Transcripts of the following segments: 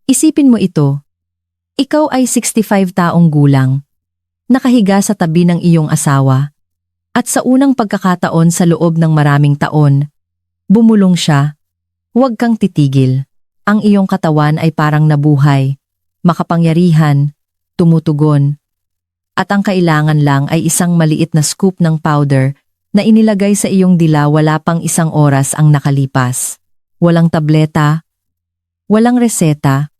Isipin mo ito. Ikaw ay 65 taong gulang, nakahiga sa tabi ng iyong asawa, at sa unang pagkakataon sa loob ng maraming taon, bumulong siya. Huwag kang titigil. Ang iyong katawan ay parang nabuhay, makapangyarihan, tumutugon, at ang kailangan lang ay isang maliit na scoop ng powder na inilagay sa iyong dila wala pang isang oras ang nakalipas. Walang tableta, walang reseta,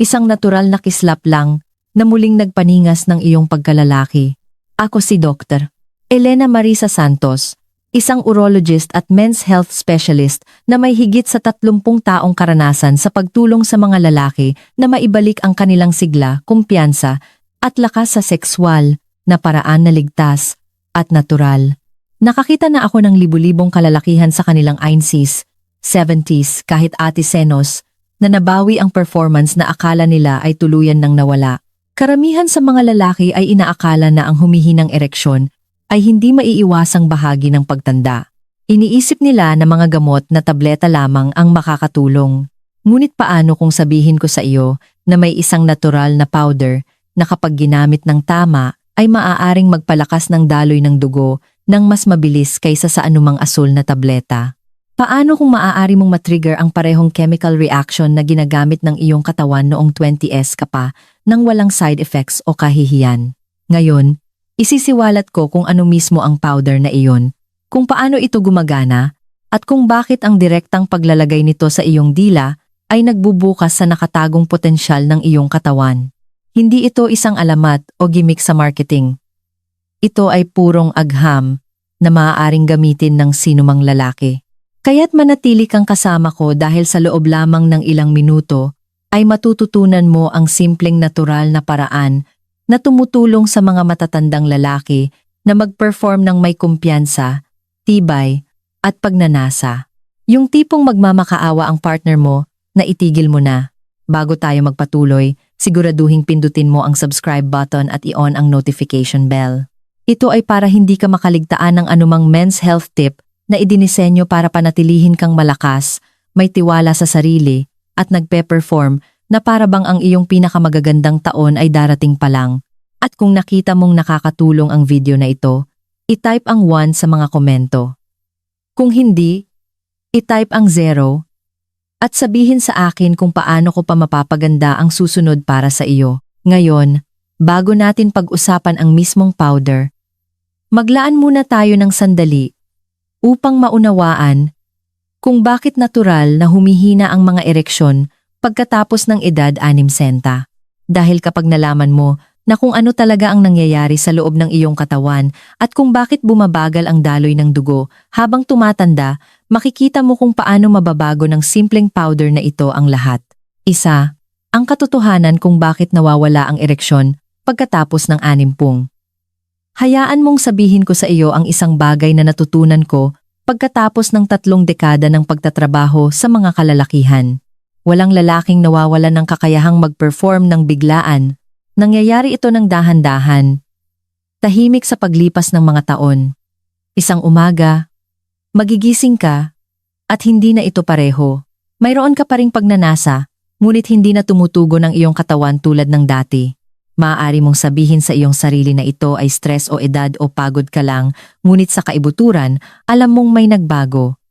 isang natural na kislap lang na muling nagpaningas ng iyong pagkalalaki. Ako si Dr. Elena Marisa Santos, isang urologist at men's health specialist na may higit sa 30 taong karanasan sa pagtulong sa mga lalaki na maibalik ang kanilang sigla, kumpiyansa, at lakas sa sekswal na paraan na ligtas at natural. Nakakita na ako ng libu-libong kalalakihan sa kanilang 90s, 70s kahit atisenos na nabawi ang performance na akala nila ay tuluyan nang nawala. Karamihan sa mga lalaki ay inaakala na ang humihinang ereksyon ay hindi maiiwasang bahagi ng pagtanda. Iniisip nila na mga gamot na tableta lamang ang makakatulong. Ngunit paano kung sabihin ko sa iyo na may isang natural na powder na kapag ginamit ng tama ay maaaring magpalakas ng daloy ng dugo nang mas mabilis kaysa sa anumang asul na tableta? Paano kung maaari mong matrigger ang parehong chemical reaction na ginagamit ng iyong katawan noong 20s ka pa nang walang side effects o kahihiyan? Ngayon, isisiwalat ko kung ano mismo ang powder na iyon, kung paano ito gumagana, at kung bakit ang direktang paglalagay nito sa iyong dila ay nagbubukas sa nakatagong potensyal ng iyong katawan. Hindi ito isang alamat o gimmick sa marketing. Ito ay purong agham na maaaring gamitin ng sinumang lalaki. Kaya't manatili kang kasama ko dahil sa loob lamang ng ilang minuto ay matututunan mo ang simpleng natural na paraan na tumutulong sa mga matatandang lalaki na mag-perform ng may kumpiyansa, tibay, at pagnanasa. Yung tipong magmamakaawa ang partner mo na itigil mo na. Bago tayo magpatuloy, siguraduhing pindutin mo ang subscribe button at i-on ang notification bell. Ito ay para hindi ka makaligtaan ng anumang men's health tip na idinisenyo para panatilihin kang malakas, may tiwala sa sarili, at nagpe-perform na para bang ang iyong pinakamagagandang taon ay darating pa lang. At kung nakita mong nakakatulong ang video na ito, i-type ang 1 sa mga komento. Kung hindi, i-type ang 0 at sabihin sa akin kung paano ko pa mapapaganda ang susunod para sa iyo. Ngayon, bago natin pag-usapan ang mismong powder, maglaan muna tayo ng sandali upang maunawaan kung bakit natural na humihina ang mga ereksyon pagkatapos ng edad 60. Dahil kapag nalaman mo na kung ano talaga ang nangyayari sa loob ng iyong katawan at kung bakit bumabagal ang daloy ng dugo habang tumatanda, makikita mo kung paano mababago ng simpleng powder na ito ang lahat. Isa, ang katotohanan kung bakit nawawala ang ereksyon pagkatapos ng 60. Hayaan mong sabihin ko sa iyo ang isang bagay na natutunan ko pagkatapos ng 3 dekada ng pagtatrabaho sa mga kalalakihan. Walang lalaking nawawalan ng kakayahang mag-perform ng biglaan. Nangyayari ito ng dahan-dahan. Tahimik sa paglipas ng mga taon. Isang umaga, magigising ka, at hindi na ito pareho. Mayroon ka pa ring pagnanasa, ngunit hindi na tumutugon ang iyong katawan tulad ng dati. Maaari mong sabihin sa iyong sarili na ito ay stress o edad o pagod ka lang, ngunit sa kaibuturan, alam mong may nagbago.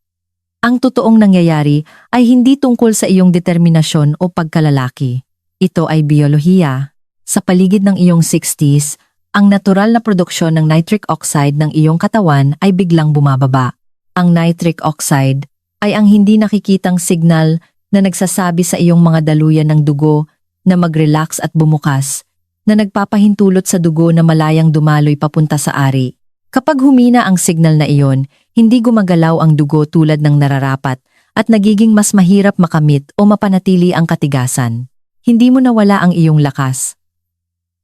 Ang totoong nangyayari ay hindi tungkol sa iyong determinasyon o pagkalalaki. Ito ay biyolohiya. Sa paligid ng iyong 60s, ang natural na produksyon ng nitric oxide ng iyong katawan ay biglang bumababa. Ang nitric oxide ay ang hindi nakikitang signal na nagsasabi sa iyong mga daluyan ng dugo na mag-relax at bumukas, na nagpapahintulot sa dugo na malayang dumaloy papunta sa ari. Kapag humina ang signal na iyon, hindi gumagalaw ang dugo tulad ng nararapat at nagiging mas mahirap makamit o mapanatili ang katigasan. Hindi mo nawala ang iyong lakas.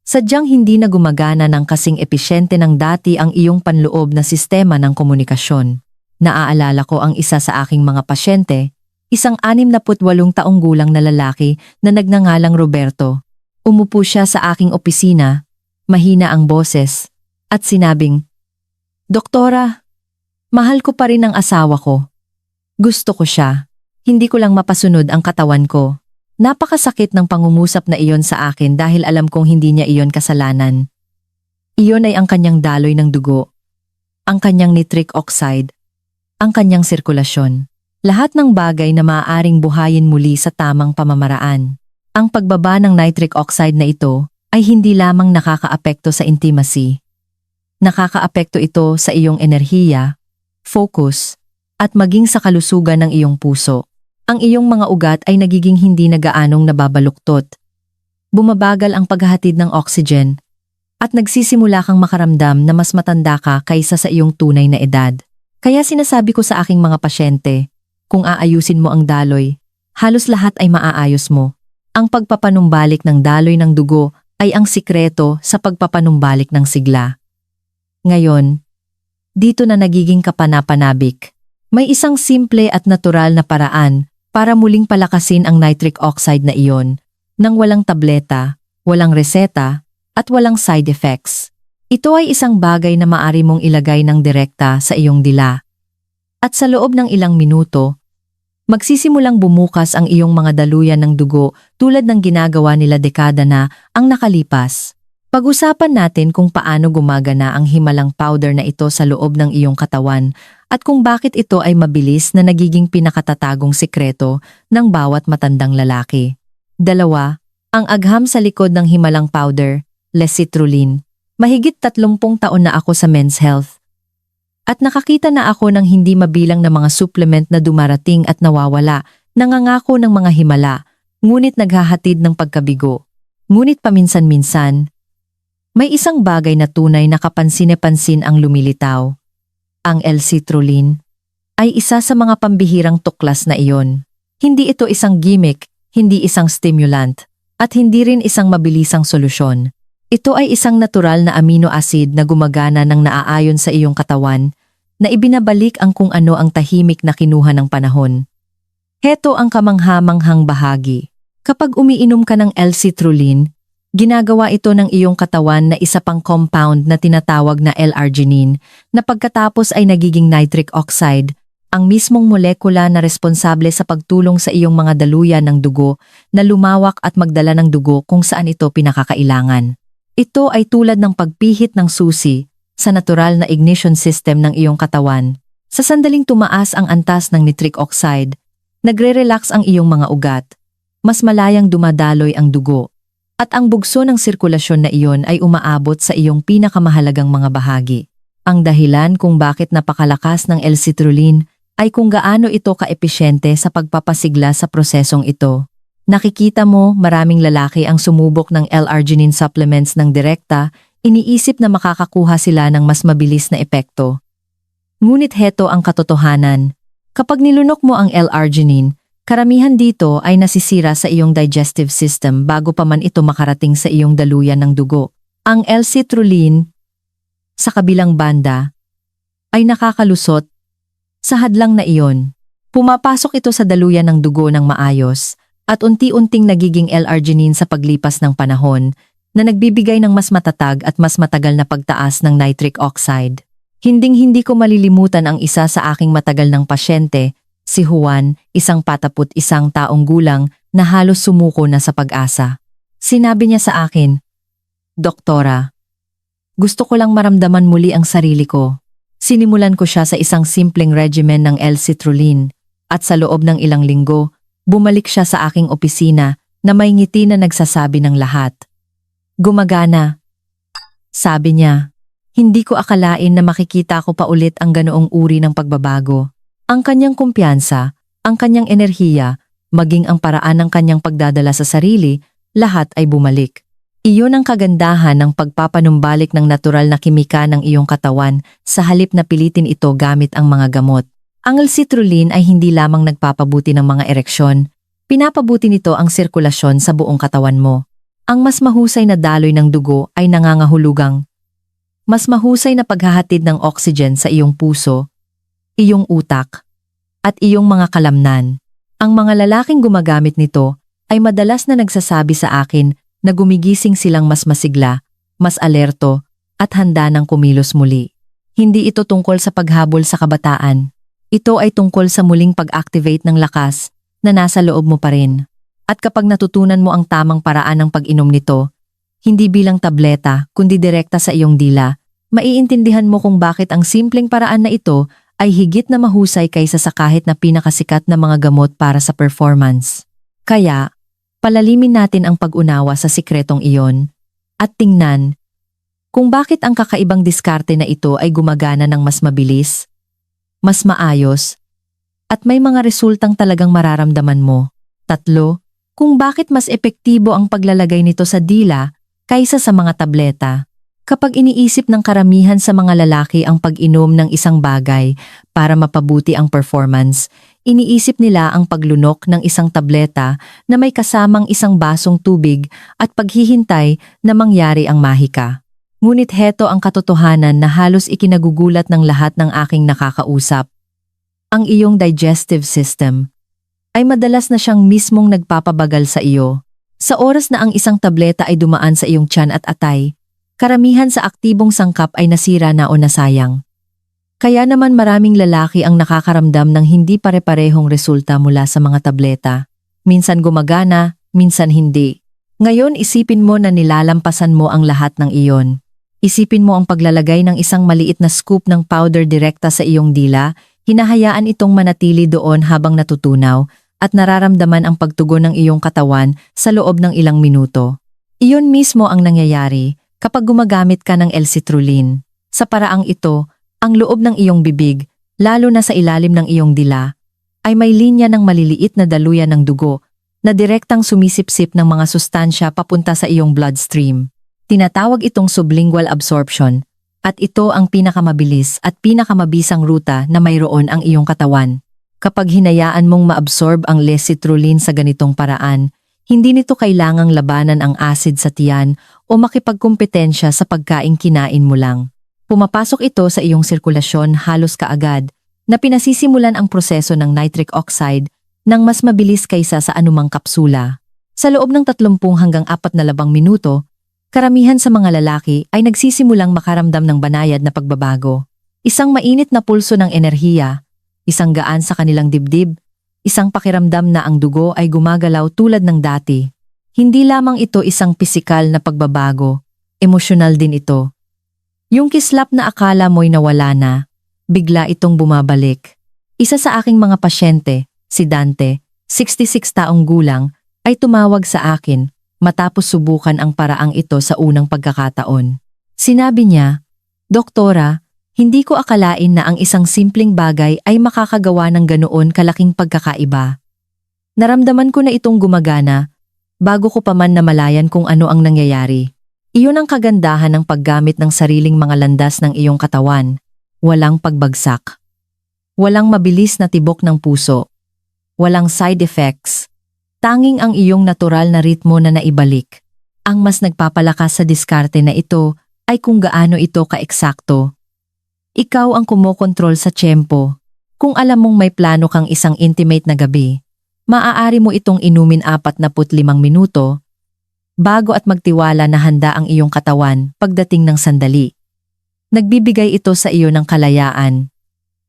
Sadyang hindi na gumagana ng kasing episyente ng dati ang iyong panloob na sistema ng komunikasyon. Naaalala ko ang isa sa aking mga pasyente, isang 68 taong gulang na lalaki na nagngangalang Roberto. Umupo siya sa aking opisina, mahina ang boses, at sinabing, "Doktora, mahal ko pa rin ang asawa ko. Gusto ko siya, hindi ko lang mapasunod ang katawan ko." Napakasakit ng pangungusap na iyon sa akin dahil alam kong hindi niya iyon kasalanan. Iyon ay ang kanyang daloy ng dugo, ang kanyang nitric oxide, ang kanyang sirkulasyon. Lahat ng bagay na maaaring buhayin muli sa tamang pamamaraan. Ang pagbaba ng nitric oxide na ito ay hindi lamang nakakaapekto sa intimacy. Nakakaapekto ito sa iyong enerhiya, focus, at maging sa kalusugan ng iyong puso. Ang iyong mga ugat ay nagiging hindi na gaanong nababaluktot. Bumabagal ang paghahatid ng oxygen at nagsisimula kang makaramdam na mas matanda ka kaysa sa iyong tunay na edad. Kaya sinasabi ko sa aking mga pasyente, kung aayusin mo ang daloy, halos lahat ay maaayos mo. Ang pagpapanumbalik ng daloy ng dugo ay ang sikreto sa pagpapanumbalik ng sigla. Ngayon, dito na nagiging kapanapanabik. May isang simple at natural na paraan para muling palakasin ang nitric oxide na iyon nang walang tableta, walang reseta, at walang side effects. Ito ay isang bagay na maaari mong ilagay ng direkta sa iyong dila. At sa loob ng ilang minuto, magsisimulang bumukas ang iyong mga daluyan ng dugo tulad ng ginagawa nila dekada na ang nakalipas. Pag-usapan natin kung paano gumagana ang himalang powder na ito sa loob ng iyong katawan at kung bakit ito ay mabilis na nagiging pinakatatagong sikreto ng bawat matandang lalaki. 2. Ang agham sa likod ng himalang powder, Lecitrulin. Mahigit 30 taon na ako sa Men's Health. At nakakita na ako ng hindi mabilang na mga supplement na dumarating at nawawala, nangangako ng mga himala, ngunit naghahatid ng pagkabigo. Ngunit paminsan-minsan, may isang bagay na tunay na kapansin-pansin ang lumilitaw. Ang L-citrulline ay isa sa mga pambihirang tuklas na iyon. Hindi ito isang gimmick, hindi isang stimulant, at hindi rin isang mabilisang solusyon. Ito ay isang natural na amino acid na gumagana ng naaayon sa iyong katawan, na ibinabalik ang kung ano ang tahimik na kinuha ng panahon. Heto ang kamangha-manghang bahagi. Kapag umiinom ka ng L-citrulline, ginagawa ito ng iyong katawan na isa pang compound na tinatawag na L-arginine na pagkatapos ay nagiging nitric oxide, ang mismong molekula na responsable sa pagtulong sa iyong mga daluyan ng dugo na lumawak at magdala ng dugo kung saan ito pinakakailangan. Ito ay tulad ng pagpihit ng susi sa natural na ignition system ng iyong katawan. Sa sandaling tumaas ang antas ng nitric oxide, nagre-relax ang iyong mga ugat, mas malayang dumadaloy ang dugo, at ang bugso ng sirkulasyon na iyon ay umaabot sa iyong pinakamahalagang mga bahagi. Ang dahilan kung bakit napakalakas ng L-citrulline ay kung gaano ito kaepisyente sa pagpapasigla sa prosesong ito. Nakikita mo maraming lalaki ang sumubok ng L-arginine supplements ng direkta, iniisip na makakakuha sila ng mas mabilis na epekto. Ngunit heto ang katotohanan. Kapag nilunok mo ang L-arginine, karamihan dito ay nasisira sa iyong digestive system bago pa man ito makarating sa iyong daluyan ng dugo. Ang L-citrulline, sa kabilang banda, ay nakakalusot sa hadlang na iyon. Pumapasok ito sa daluyan ng dugo ng maayos at unti-unting nagiging L-arginine sa paglipas ng panahon na nagbibigay ng mas matatag at mas matagal na pagtaas ng nitric oxide. Hinding-hindi ko malilimutan ang isa sa aking matagal ng pasyente, si Juan, isang 41 taong gulang na halos sumuko na sa pag-asa. Sinabi niya sa akin, "Doktora, gusto ko lang maramdaman muli ang sarili ko." Sinimulan ko siya sa isang simpleng regimen ng L-citrulline at sa loob ng ilang linggo, bumalik siya sa aking opisina na may ngiti na nagsasabi ng lahat. "Gumagana," sabi niya. Hindi ko akalain na makikita ko pa ulit ang ganoong uri ng pagbabago. Ang kanyang kumpiyansa, ang kanyang enerhiya, maging ang paraan ng kanyang pagdadala sa sarili, lahat ay bumalik. Iyon ang kagandahan ng pagpapanumbalik ng natural na kimika ng iyong katawan sa halip na pilitin ito gamit ang mga gamot. Ang L-citrulline ay hindi lamang nagpapabuti ng mga ereksyon, pinapabuti nito ang sirkulasyon sa buong katawan mo. Ang mas mahusay na daloy ng dugo ay nangangahulugang mas mahusay na paghahatid ng oxygen sa iyong puso, iyong utak, at iyong mga kalamnan. Ang mga lalaking gumagamit nito ay madalas na nagsasabi sa akin na gumigising silang mas masigla, mas alerto, at handa ng kumilos muli. Hindi ito tungkol sa paghabol sa kabataan. Ito ay tungkol sa muling pag-activate ng lakas na nasa loob mo pa rin. At kapag natutunan mo ang tamang paraan ng pag-inom nito, hindi bilang tableta kundi direkta sa iyong dila, maiintindihan mo kung bakit ang simpleng paraan na ito ay higit na mahusay kaysa sa kahit na pinakasikat na mga gamot para sa performance. Kaya, palalimin natin ang pag-unawa sa sikretong iyon at tingnan kung bakit ang kakaibang diskarte na ito ay gumagana ng mas mabilis, mas maayos, at may mga resultang talagang mararamdaman mo. 3. Kung bakit mas epektibo ang paglalagay nito sa dila kaysa sa mga tableta. Kapag iniisip ng karamihan sa mga lalaki ang pag-inom ng isang bagay para mapabuti ang performance, iniisip nila ang paglunok ng isang tableta na may kasamang isang basong tubig at paghihintay na mangyari ang mahika. Ngunit heto ang katotohanan na halos ikinagugulat ng lahat ng aking nakakausap. Ang iyong digestive system ay madalas na siyang mismong nagpapabagal sa iyo. Sa oras na ang isang tableta ay dumaan sa iyong tiyan at atay, karamihan sa aktibong sangkap ay nasira na o nasayang. Kaya naman maraming lalaki ang nakakaramdam ng hindi pare-parehong resulta mula sa mga tableta. Minsan gumagana, minsan hindi. Ngayon isipin mo na nilalampasan mo ang lahat ng iyon. Isipin mo ang paglalagay ng isang maliit na scoop ng powder direkta sa iyong dila, hinahayaan itong manatili doon habang natutunaw, at nararamdaman ang pagtugon ng iyong katawan sa loob ng ilang minuto. Iyon mismo ang nangyayari kapag gumagamit ka ng L-citrulline. Sa paraang ito, ang loob ng iyong bibig, lalo na sa ilalim ng iyong dila, ay may linya ng maliliit na daluyan ng dugo na direktang sumisipsip ng mga sustansya papunta sa iyong bloodstream. Tinatawag itong sublingual absorption, at ito ang pinakamabilis at pinakamabisang ruta na mayroon ang iyong katawan. Kapag hinayaan mong maabsorb ang L-citrulline sa ganitong paraan, hindi nito kailangang labanan ang acid sa tiyan o makipagkumpetensya sa pagkaing kinain mo lang. Pumapasok ito sa iyong sirkulasyon halos kaagad na pinasisimulan ang proseso ng nitric oxide ng mas mabilis kaysa sa anumang kapsula. Sa loob ng 30 hanggang 40 minuto, karamihan sa mga lalaki ay nagsisimulang makaramdam ng banayad na pagbabago. Isang mainit na pulso ng enerhiya, isang gaan sa kanilang dibdib, isang pakiramdam na ang dugo ay gumagalaw tulad ng dati. Hindi lamang ito isang pisikal na pagbabago, emosyonal din ito. Yung kislap na akala mo'y nawala na, bigla itong bumabalik. Isa sa aking mga pasyente, si Dante, 66 taong gulang, ay tumawag sa akin matapos subukan ang paraang ito sa unang pagkakataon. Sinabi niya, "Doktora, hindi ko akalain na ang isang simpleng bagay ay makakagawa ng ganoon kalaking pagkakaiba. Naramdaman ko na itong gumagana, bago ko pa man namalayan kung ano ang nangyayari. Iyon ang kagandahan ng paggamit ng sariling mga landas ng iyong katawan. Walang pagbagsak. Walang mabilis na tibok ng puso. Walang side effects. Tanging ang iyong natural na ritmo na naibalik. Ang mas nagpapalakas sa diskarte na ito ay kung gaano ito kaeksakto. Ikaw ang kumokontrol sa tiyempo. Kung alam mong may plano kang isang intimate na gabi, maaari mo itong inumin 45 minuto bago at magtiwala na handa ang iyong katawan pagdating ng sandali. Nagbibigay ito sa iyo ng kalayaan,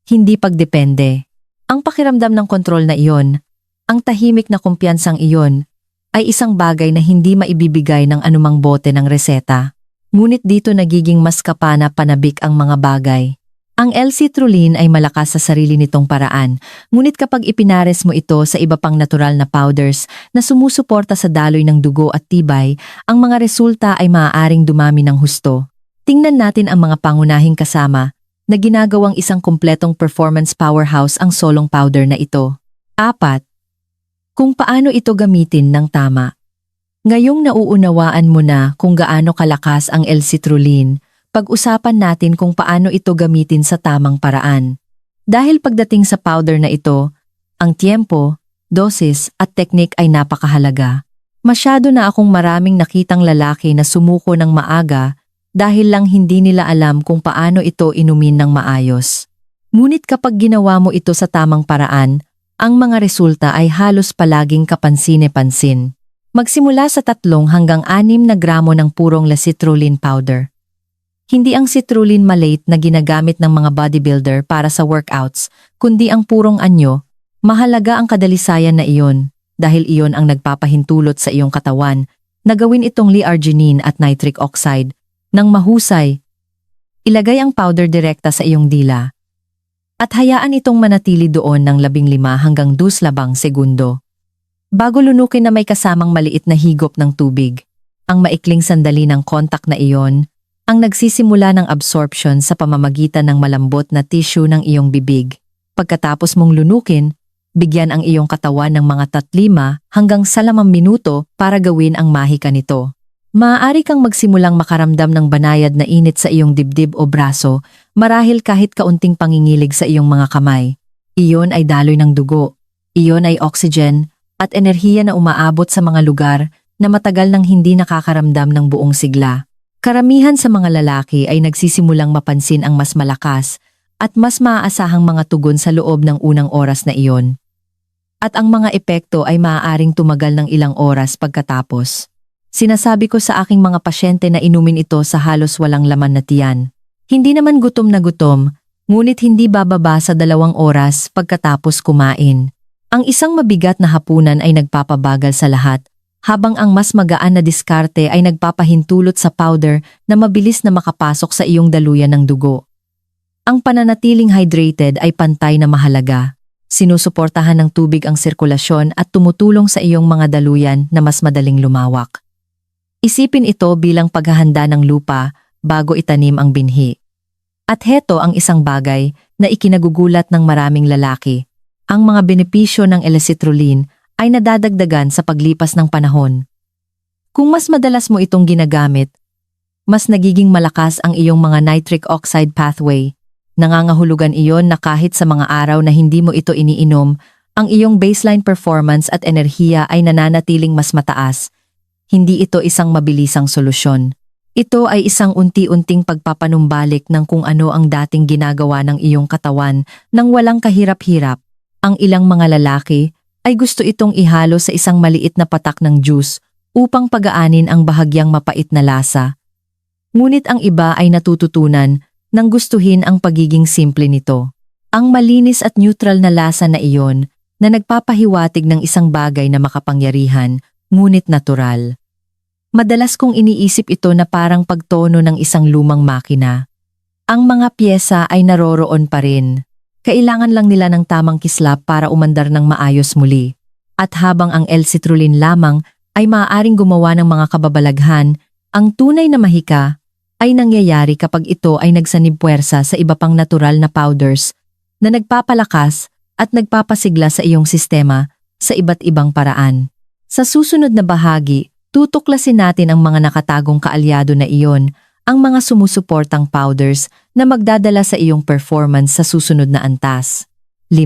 hindi pagdepende. Ang pakiramdam ng kontrol na iyon, ang tahimik na kumpiyansang iyon, ay isang bagay na hindi maibibigay ng anumang bote ng reseta. Ngunit dito nagiging mas kapana-panabik ang mga bagay. Ang L-citrulline ay malakas sa sarili nitong paraan, ngunit kapag ipinares mo ito sa iba pang natural na powders na sumusuporta sa daloy ng dugo at tibay, ang mga resulta ay maaaring dumami ng husto. Tingnan natin ang mga pangunahing kasama na ginagawang isang kumpletong performance powerhouse ang solong powder na ito. 4. Kung paano ito gamitin ng tama. Ngayong nauunawaan mo na kung gaano kalakas ang L-citrulline, pag-usapan natin kung paano ito gamitin sa tamang paraan. Dahil pagdating sa powder na ito, ang tiempo, dosis at teknik ay napakahalaga. Masyado na akong maraming nakitang lalaki na sumuko ng maaga dahil lang hindi nila alam kung paano ito inumin ng maayos. Ngunit kapag ginawa mo ito sa tamang paraan, ang mga resulta ay halos palaging kapansine-pansin. Magsimula sa 3 hanggang 6 na gramo ng purong L-citrulline powder. Hindi ang citrulline maliit na ginagamit ng mga bodybuilder para sa workouts, kundi ang purong anyo. Mahalaga ang kadalisayan na iyon. dahil iyon ang nagpapahintulot sa iyong katawan na gawin itong L-arginine at nitric oxide. Nang mahusay, ilagay ang powder direkta sa iyong dila at hayaan itong manatili doon ng 15 hanggang 20 segundo. Bago lunukin na may kasamang maliit na higop ng tubig, ang maikling sandali ng kontak na iyon ang nagsisimula ng absorption sa pamamagitan ng malambot na tissue ng iyong bibig. Pagkatapos mong lunukin, bigyan ang iyong katawan ng mga 3 hanggang 5 minuto para gawin ang mahika nito. Maaari kang magsimulang makaramdam ng banayad na init sa iyong dibdib o braso marahil kahit kaunting pangingilig sa iyong mga kamay. Iyon ay daloy ng dugo. Iyon ay oxygen at enerhiya na umaabot sa mga lugar na matagal nang hindi nakakaramdam ng buong sigla. Karamihan sa mga lalaki ay nagsisimulang mapansin ang mas malakas at mas maaasahang mga tugon sa loob ng unang oras na iyon. At ang mga epekto ay maaaring tumagal ng ilang oras pagkatapos. Sinasabi ko sa aking mga pasyente na inumin ito sa halos walang laman na tiyan. Hindi naman gutom na gutom, ngunit hindi bababa sa 2 oras pagkatapos kumain. Ang isang mabigat na hapunan ay nagpapabagal sa lahat, habang ang mas magaan na diskarte ay nagpapahintulot sa powder na mabilis na makapasok sa iyong daluyan ng dugo. Ang pananatiling hydrated ay pantay na mahalaga. Sinusuportahan ng tubig ang sirkulasyon at tumutulong sa iyong mga daluyan na mas madaling lumawak. Isipin ito bilang paghahanda ng lupa bago itanim ang binhi. At heto ang isang bagay na ikinagugulat ng maraming lalaki. Ang mga benepisyo ng L-citrulline ay nadadagdagan sa paglipas ng panahon. Kung mas madalas mo itong ginagamit, mas nagiging malakas ang iyong mga nitric oxide pathway. Nangangahulugan iyon na kahit sa mga araw na hindi mo ito iniinom, ang iyong baseline performance at enerhiya ay nananatiling mas mataas. Hindi ito isang mabilisang solusyon. Ito ay isang unti-unting pagpapanumbalik ng kung ano ang dating ginagawa ng iyong katawan nang walang kahirap-hirap. Ang ilang mga lalaki ay gusto itong ihalo sa isang maliit na patak ng juice upang pagaanin ang bahagyang mapait na lasa. Ngunit ang iba ay natututunan nang gustuhin ang pagiging simple nito. Ang malinis at neutral na lasa na iyon na nagpapahiwatig ng isang bagay na makapangyarihan, ngunit natural. Madalas kong iniisip ito na parang pagtono ng isang lumang makina. Ang mga pyesa ay naroroon pa rin. Kailangan lang nila ng tamang kislap para umandar ng maayos muli. At habang ang L-citrulline lamang ay maaaring gumawa ng mga kababalaghan, ang tunay na mahika ay nangyayari kapag ito ay nagsanib puwersa sa iba pang natural na powders na nagpapalakas at nagpapasigla sa iyong sistema sa iba't ibang paraan. Sa susunod na bahagi, tutuklasin natin ang mga nakatagong kaalyado na iyon, ang mga sumusuportang powders na magdadala sa iyong performance sa susunod na antas. 5.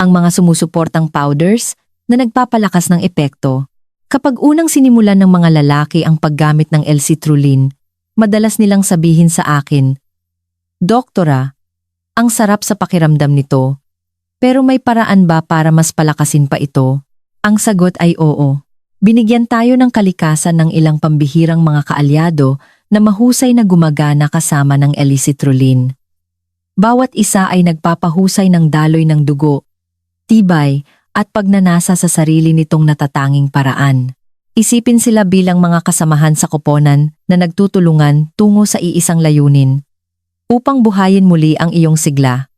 Ang mga sumusuportang powders na nagpapalakas ng epekto. Kapag unang sinimulan ng mga lalaki ang paggamit ng L-citrulline, madalas nilang sabihin sa akin, "Doktora, ang sarap sa pakiramdam nito, pero may paraan ba para mas palakasin pa ito?" Ang sagot ay oo. Binigyan tayo ng kalikasan ng ilang pambihirang mga kaalyado na mahusay na gumagana kasama ng L-citrulline. Bawat isa ay nagpapahusay ng daloy ng dugo, tibay at pagnanasa sa sarili nitong natatanging paraan. Isipin sila bilang mga kasamahan sa koponan na nagtutulungan tungo sa iisang layunin upang buhayin muli ang iyong sigla.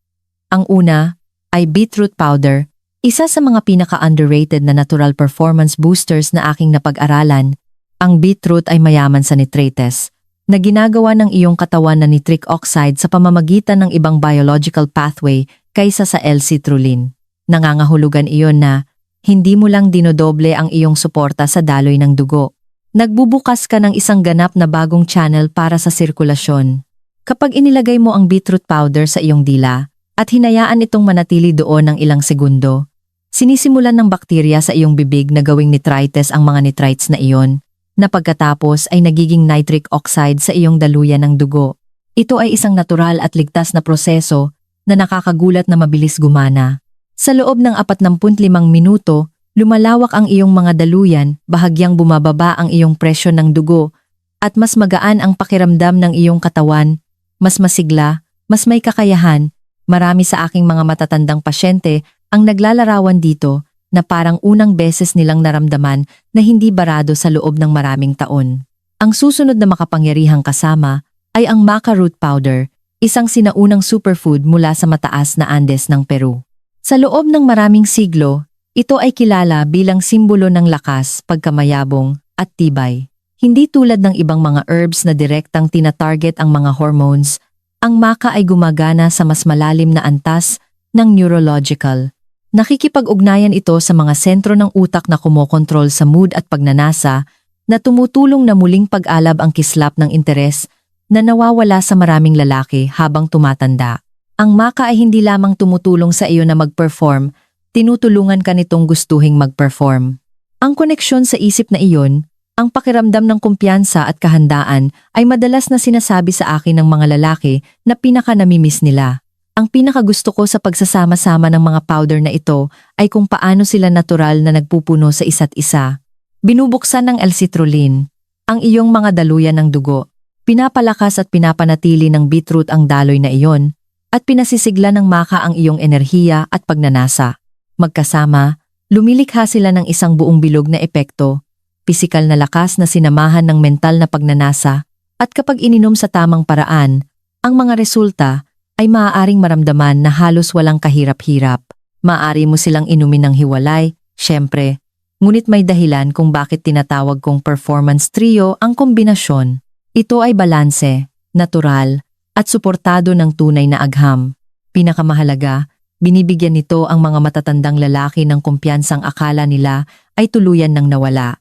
Ang una ay beetroot powder, isa sa mga pinaka-underrated na natural performance boosters na aking napag-aralan. Ang beetroot ay mayaman sa nitrates, na ginagawa ng iyong katawan na nitric oxide sa pamamagitan ng ibang biological pathway kaysa sa L-citrulline. Nangangahulugan iyon na hindi mo lang dinodoble ang iyong suporta sa daloy ng dugo. Nagbubukas ka ng isang ganap na bagong channel para sa sirkulasyon. Kapag inilagay mo ang beetroot powder sa iyong dila at hinayaan itong manatili doon ng ilang segundo, sinisimulan ng bakterya sa iyong bibig na gawing nitrites ang mga nitrites na iyon, na pagkatapos ay nagiging nitric oxide sa iyong daluyan ng dugo. Ito ay isang natural at ligtas na proseso na nakakagulat na mabilis gumana. Sa loob ng 45 minuto, lumalawak ang iyong mga daluyan, bahagyang bumababa ang iyong presyon ng dugo, at mas magaan ang pakiramdam ng iyong katawan, mas masigla, mas may kakayahan. Marami sa aking mga matatandang pasyente ang naglalarawan dito na parang unang beses nilang naramdaman na hindi barado sa loob ng maraming taon. Ang susunod na makapangyarihang kasama ay ang maca root powder, isang sinaunang superfood mula sa mataas na Andes ng Peru. Sa loob ng maraming siglo, ito ay kilala bilang simbolo ng lakas, pagkamayabong, at tibay. Hindi tulad ng ibang mga herbs na direktang tina-target ang mga hormones, ang maca ay gumagana sa mas malalim na antas ng neurological. Nakikipag-ugnayan ito sa mga sentro ng utak na kumokontrol sa mood at pagnanasa na tumutulong na muling pag-alab ang kislap ng interes na nawawala sa maraming lalaki habang tumatanda. Ang maca ay hindi lamang tumutulong sa iyo na mag-perform, tinutulungan ka nitong gustuhing mag-perform. Ang koneksyon sa isip na iyon, ang pakiramdam ng kumpiyansa at kahandaan ay madalas na sinasabi sa akin ng mga lalaki na pinaka-namimiss nila. Ang pinakagusto ko sa pagsasama-sama ng mga powder na ito ay kung paano sila natural na nagpupuno sa isa't isa. Binubuksan ng L-citrulline, ang iyong mga daluyan ng dugo. Pinapalakas at pinapanatili ng beetroot ang daloy na iyon, at pinasisigla ng maca ang iyong enerhiya at pagnanasa. Magkasama, lumilikha sila ng isang buong bilog na epekto, pisikal na lakas na sinamahan ng mental na pagnanasa, at kapag ininom sa tamang paraan, ang mga resulta ay maaaring maramdaman na halos walang kahirap-hirap. Maaari mo silang inumin ng hiwalay, syempre, ngunit may dahilan kung bakit tinatawag kong performance trio ang kombinasyon. Ito ay balanse, natural, at suportado ng tunay na agham. Pinakamahalaga, binibigyan nito ang mga matatandang lalaki ng kumpiyansang akala nila ay tuluyan ng nawala.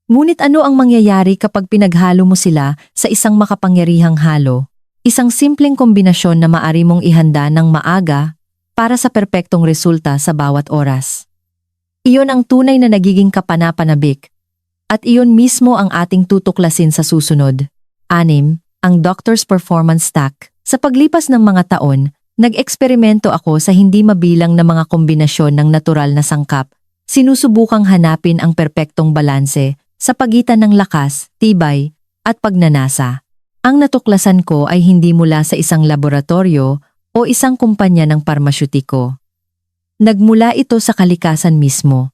Ngunit ano ang mangyayari kapag pinaghalo mo sila sa isang makapangyarihang halo? Isang simpleng kombinasyon na maari mong ihanda ng maaga para sa perpektong resulta sa bawat oras. Iyon ang tunay na nagiging kapana-panabik. At iyon mismo ang ating tutuklasin sa susunod. 6. Ang Doctor's Performance Stack. Sa paglipas ng mga taon, nag-eksperimento ako sa hindi mabilang na mga kombinasyon ng natural na sangkap. Sinusubukang hanapin ang perpektong balanse sa pagitan ng lakas, tibay, at pagnanasa. Ang natuklasan ko ay hindi mula sa isang laboratorio o isang kumpanya ng parmasyutiko. Nagmula ito sa kalikasan mismo.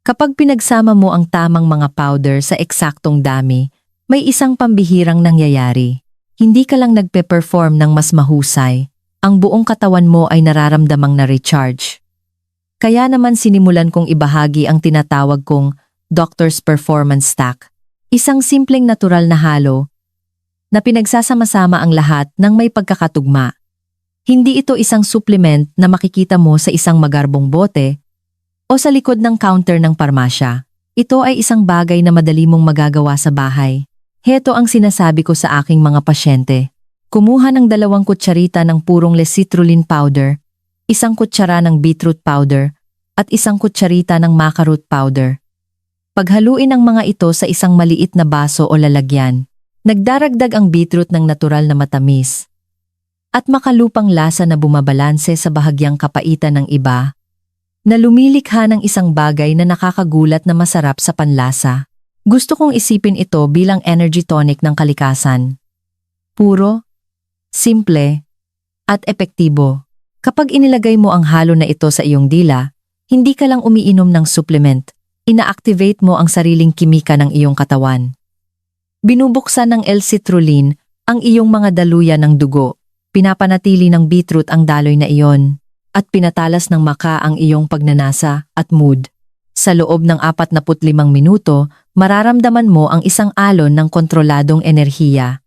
Kapag pinagsama mo ang tamang mga powder sa eksaktong dami, may isang pambihirang nangyayari. Hindi ka lang nagpe-perform ng mas mahusay, ang buong katawan mo ay nararamdamang na-recharge. Kaya naman sinimulan kong ibahagi ang tinatawag kong Doctor's Performance Stack. Isang simpleng natural na halo na pinagsasama-sama ang lahat ng may pagkakatugma. Hindi ito isang supplement na makikita mo sa isang magarbong bote o sa likod ng counter ng parmasya. Ito ay isang bagay na madali mong magagawa sa bahay. Heto ang sinasabi ko sa aking mga pasyente. Kumuha ng 2 kutsarita ng purong L-citrulline powder, 1 kutsara ng beetroot powder, at 1 kutsarita ng maca root powder. Paghaluin ang mga ito sa isang maliit na baso o lalagyan. Nagdaragdag ang beetroot ng natural na matamis at makalupang lasa na bumabalanse sa bahagyang kapaitan ng iba, na lumilikha ng isang bagay na nakakagulat na masarap sa panlasa. Gusto kong isipin ito bilang energy tonic ng kalikasan. Puro, simple, at epektibo. Kapag inilagay mo ang halo na ito sa iyong dila, hindi ka lang umiinom ng supplement, ina-activate mo ang sariling kimika ng iyong katawan. Binubuksan ng L-citrulline ang iyong mga daluyan ng dugo, pinapanatili ng beetroot ang daloy na iyon, at pinatalas ng maca ang iyong pagnanasa at mood. Sa loob ng 45 minuto, mararamdaman mo ang isang alon ng kontroladong enerhiya.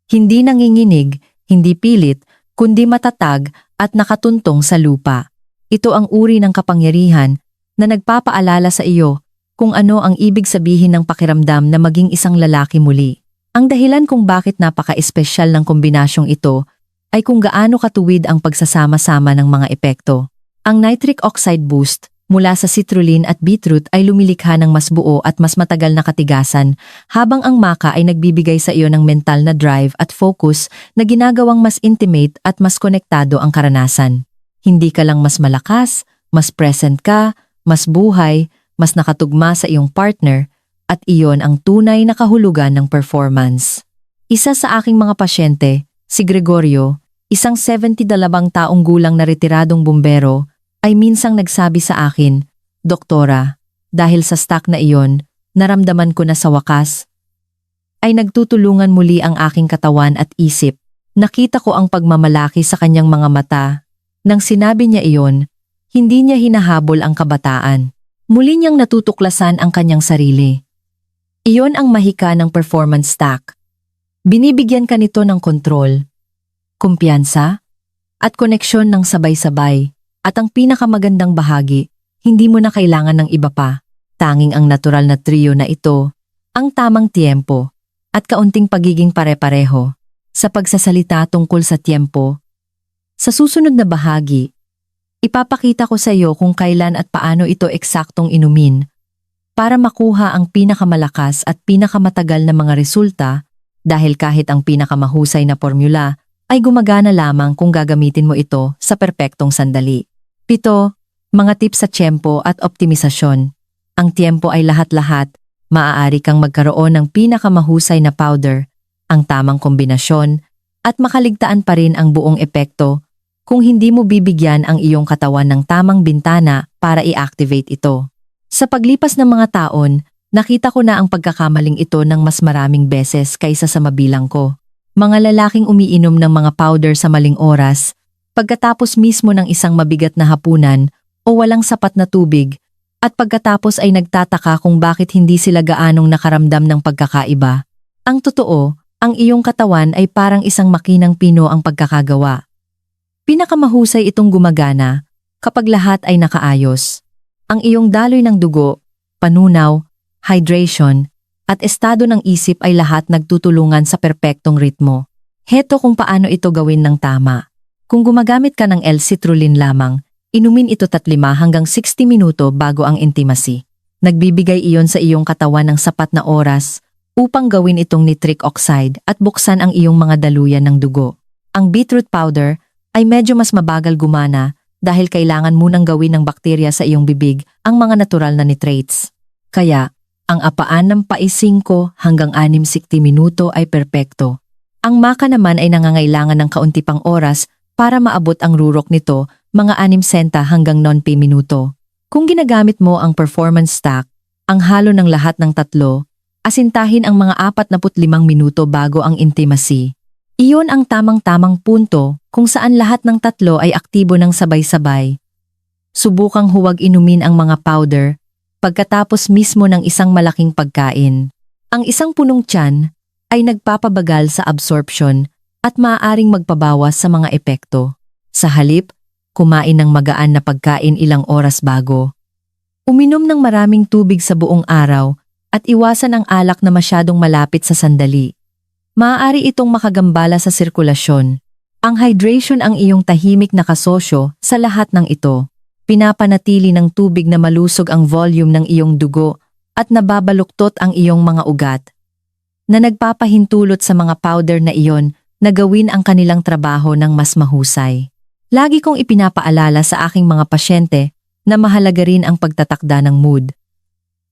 Hindi nanginginig, hindi pilit, kundi matatag at nakatuntong sa lupa. Ito ang uri ng kapangyarihan na nagpapaalala sa iyo kung ano ang ibig sabihin ng pakiramdam na maging isang lalaki muli. Ang dahilan kung bakit napaka-espesyal ng kombinasyong ito ay kung gaano katuwid ang pagsasama-sama ng mga epekto. Ang nitric oxide boost mula sa citrulline at beetroot ay lumilikha ng mas buo at mas matagal na katigasan, habang ang maca ay nagbibigay sa iyo ng mental na drive at focus na ginagawang mas intimate at mas konektado ang karanasan. Hindi ka lang mas malakas, mas present ka, mas buhay, mas nakatugma sa iyong partner, at iyon ang tunay na kahulugan ng performance. Isa sa aking mga pasyente, si Gregorio, isang 72 taong gulang na retiradong bumbero, ay minsang nagsabi sa akin, Doktora, dahil sa stock na iyon, naramdaman ko na sa wakas, ay nagtutulungan muli ang aking katawan at isip. Nakita ko ang pagmamalaki sa kanyang mga mata. Nang sinabi niya iyon, hindi niya hinahabol ang kabataan. Muli niyang natutuklasan ang kanyang sarili. Iyon ang mahika ng performance stack. Binibigyan ka nito ng kontrol, kumpiyansa, at koneksyon ng sabay-sabay. At ang pinakamagandang bahagi, hindi mo na kailangan ng iba pa. Tanging ang natural na trio na ito, ang tamang tiempo, at kaunting pagiging pare-pareho. Sa pagsasalita tungkol sa tiempo, sa susunod na bahagi, ipapakita ko sa iyo kung kailan at paano ito eksaktong inumin para makuha ang pinakamalakas at pinakamatagal na mga resulta dahil kahit ang pinakamahusay na formula ay gumagana lamang kung gagamitin mo ito sa perpektong sandali. 7. Mga tips sa tiempo at optimisasyon. Ang tiempo ay lahat-lahat. Maaari kang magkaroon ng pinakamahusay na powder, ang tamang kombinasyon, at makaligtaan pa rin ang buong epekto kung hindi mo bibigyan ang iyong katawan ng tamang bintana para i-activate ito. Sa paglipas ng mga taon, nakita ko na ang pagkakamaling ito ng mas maraming beses kaysa sa mabilang ko. Mga lalaking umiinom ng mga powder sa maling oras, pagkatapos mismo ng isang mabigat na hapunan o walang sapat na tubig, at pagkatapos ay nagtataka kung bakit hindi sila gaanong nakaramdam ng pagkakaiba. Ang totoo, ang iyong katawan ay parang isang makinang pino ang pagkakagawa. Pinakamahusay itong gumagana kapag lahat ay nakaayos. Ang iyong daloy ng dugo, panunaw, hydration, at estado ng isip ay lahat nagtutulungan sa perpektong ritmo. Heto kung paano ito gawin ng tama. Kung gumagamit ka ng L-citrulline lamang, inumin ito 3 hanggang 60 minuto bago ang intimacy. Nagbibigay iyon sa iyong katawan ng sapat na oras upang gawin itong nitric oxide at buksan ang iyong mga daluyan ng dugo. Ang beetroot powder ay medyo mas mabagal gumana dahil kailangan munang gawin ng bakterya sa iyong bibig ang mga natural na nitrates. Kaya, ang apaan ng pais 5 hanggang 60 minuto ay perpekto. Ang maca naman ay nangangailangan ng kaunti pang oras para maabot ang rurok nito, mga 60 hanggang 90 minuto. Kung ginagamit mo ang performance stack, ang halo ng lahat ng tatlo, asintahin ang mga 45 minuto bago ang intimacy. Iyon ang tamang-tamang punto kung saan lahat ng tatlo ay aktibo ng sabay-sabay. Subukang huwag inumin ang mga powder pagkatapos mismo ng isang malaking pagkain. Ang isang punong tiyan ay nagpapabagal sa absorption at maaaring magpabawas sa mga epekto. Sa halip, kumain ng magaan na pagkain ilang oras bago. Uminom ng maraming tubig sa buong araw at iwasan ang alak na masyadong malapit sa sandali. Maaari itong makagambala sa sirkulasyon. Ang hydration ang iyong tahimik na kasosyo sa lahat ng ito. Pinapanatili ng tubig na malusog ang volume ng iyong dugo at nababaluktot ang iyong mga ugat, na nagpapahintulot sa mga powder na iyon na gawin ang kanilang trabaho ng mas mahusay. Lagi kong ipinapaalala sa aking mga pasyente na mahalaga rin ang pagtatakda ng mood.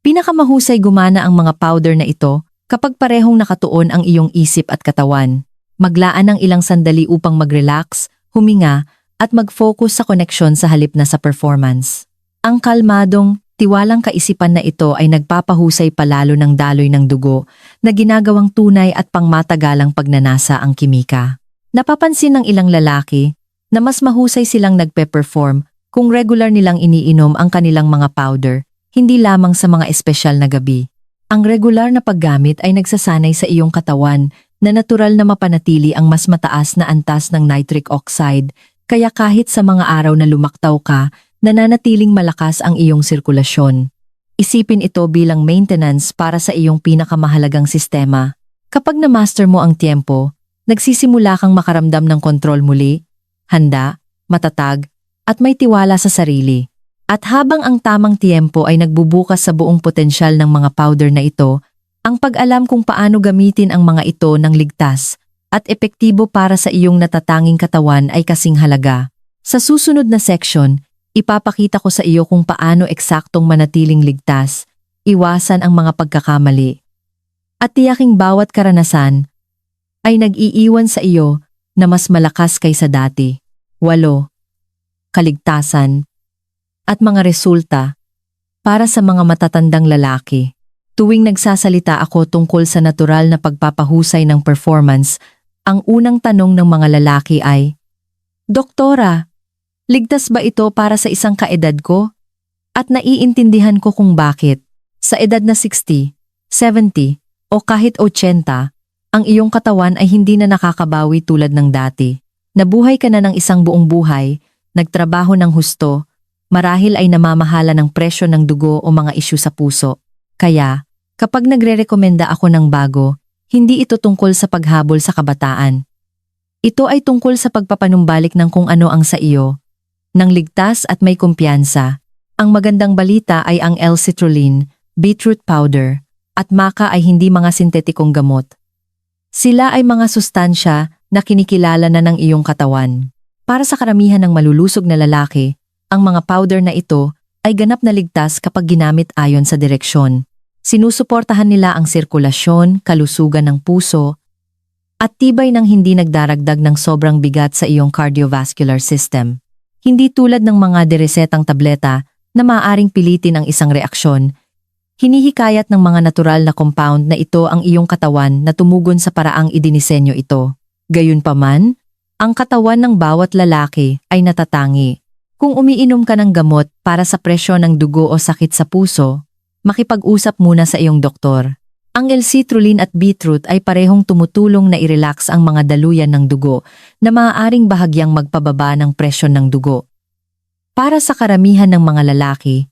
Pinakamahusay gumana ang mga powder na ito kapag parehong nakatuon ang iyong isip at katawan. Maglaan ng ilang sandali upang mag-relax, huminga, at mag-focus sa koneksyon sa halip na sa performance. Ang kalmadong, tiwalang kaisipan na ito ay nagpapahusay palalo ng daloy ng dugo na ginagawang tunay at pangmatagalang pagnanasa ang kimika. Napapansin ng ilang lalaki na mas mahusay silang nagpe-perform kung regular nilang iniinom ang kanilang mga powder, hindi lamang sa mga espesyal na gabi. Ang regular na paggamit ay nagsasanay sa iyong katawan na natural na mapanatili ang mas mataas na antas ng nitric oxide, kaya kahit sa mga araw na lumaktaw ka, nananatiling malakas ang iyong sirkulasyon. Isipin ito bilang maintenance para sa iyong pinakamahalagang sistema. Kapag na-master mo ang tiempo, nagsisimula kang makaramdam ng kontrol muli, handa, matatag, at may tiwala sa sarili. At habang ang tamang tiempo ay nagbubukas sa buong potensyal ng mga powder na ito, ang pag-alam kung paano gamitin ang mga ito ng ligtas at epektibo para sa iyong natatanging katawan ay kasing halaga. Sa susunod na section, ipapakita ko sa iyo kung paano eksaktong manatiling ligtas, iwasan ang mga pagkakamali, at tiyaking bawat karanasan ay nag-iiwan sa iyo na mas malakas kaysa dati. 8. Kaligtasan at mga resulta. para sa mga matatandang lalaki. Tuwing nagsasalita ako tungkol sa natural na pagpapahusay ng performance, ang unang tanong ng mga lalaki ay, Doktora, ligtas ba ito para sa isang kaedad ko? At naiintindihan ko kung bakit. Sa edad na 60, 70, o kahit 80, ang iyong katawan ay hindi na nakakabawi tulad ng dati. Nabuhay ka na ng isang buong buhay, nagtrabaho ng husto, marahil ay namamahala ng presyo ng dugo o mga isyu sa puso. Kaya, kapag nagre-rekomenda ako ng bago, hindi ito tungkol sa paghabol sa kabataan. Ito ay tungkol sa pagpapanumbalik ng kung ano ang sa iyo, ng ligtas at may kumpiyansa. Ang magandang balita ay ang L-citrulline, beetroot powder, at maca ay hindi mga sintetikong gamot. Sila ay mga sustansya na kinikilala na ng iyong katawan. Para sa karamihan ng malulusog na lalaki, ang mga powder na ito ay ganap na ligtas kapag ginamit ayon sa direksyon. Sinusuportahan nila ang sirkulasyon, kalusugan ng puso, at tibay ng hindi nagdaragdag ng sobrang bigat sa iyong cardiovascular system. Hindi tulad ng mga diresetang tableta na maaaring pilitin ang isang reaksyon. Hinihikayat ng mga natural na compound na ito ang iyong katawan na tumugon sa paraang idinisenyo ito. Gayunpaman, ang katawan ng bawat lalaki ay natatangi. Kung umiinom ka ng gamot para sa presyon ng dugo o sakit sa puso, makipag-usap muna sa iyong doktor. Ang L-citrulline at beetroot ay parehong tumutulong na i-relax ang mga daluyan ng dugo na maaaring bahagyang magpababa ng presyon ng dugo. Para sa karamihan ng mga lalaki,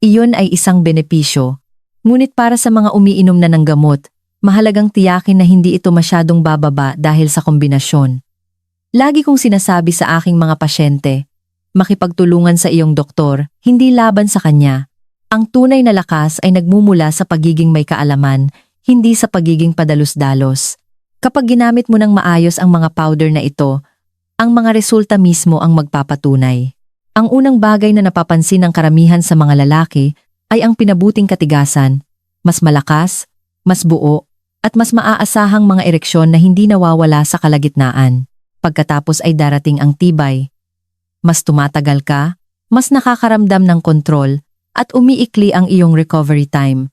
iyon ay isang benepisyo. Ngunit para sa mga umiinom na ng gamot, mahalagang tiyakin na hindi ito masyadong bababa dahil sa kombinasyon. Lagi kong sinasabi sa aking mga pasyente, makipagtulungan sa iyong doktor, hindi laban sa kanya. Ang tunay na lakas ay nagmumula sa pagiging may kaalaman, hindi sa pagiging padalos-dalos. Kapag ginamit mo ng maayos ang mga powder na ito, ang mga resulta mismo ang magpapatunay. Ang unang bagay na napapansin ng karamihan sa mga lalaki ay ang pinabuting katigasan, mas malakas, mas buo, at mas maaasahang mga ereksyon na hindi nawawala sa kalagitnaan. Pagkatapos ay darating ang tibay. Mas tumatagal ka, mas nakakaramdam ng kontrol, at umiikli ang iyong recovery time.